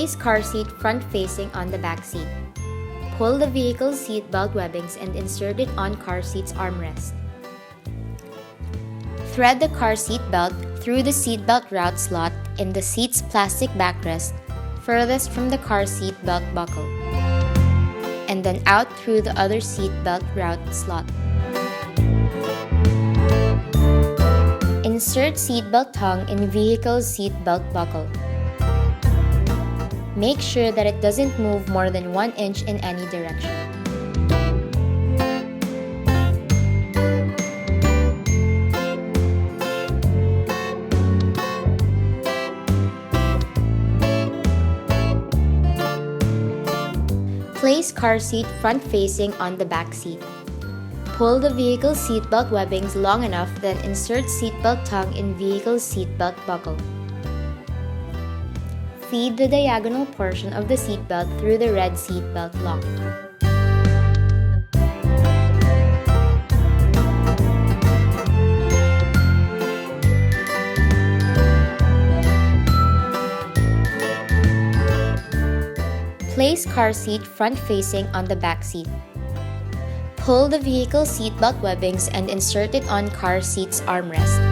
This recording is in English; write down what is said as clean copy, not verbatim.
Place car seat front facing on the back seat. Pull the vehicle's seatbelt webbings and insert it on car seat's armrest. Thread the car seat belt through the seatbelt route slot in the seat's plastic backrest, furthest from the car seat belt buckle, and then out through the other seatbelt route slot. Insert seatbelt tongue in vehicle's seatbelt buckle. Make sure that it doesn't move more than 1 inch in any direction. Place car seat front facing on the back seat. Pull the vehicle's seatbelt webbings long enough, then insert seatbelt tongue in vehicle's seatbelt buckle. Feed the diagonal portion of the seatbelt through the red seatbelt lock. Place car seat front facing on the back seat. Pull the vehicle's seatbelt webbings and insert it on car seat's armrest.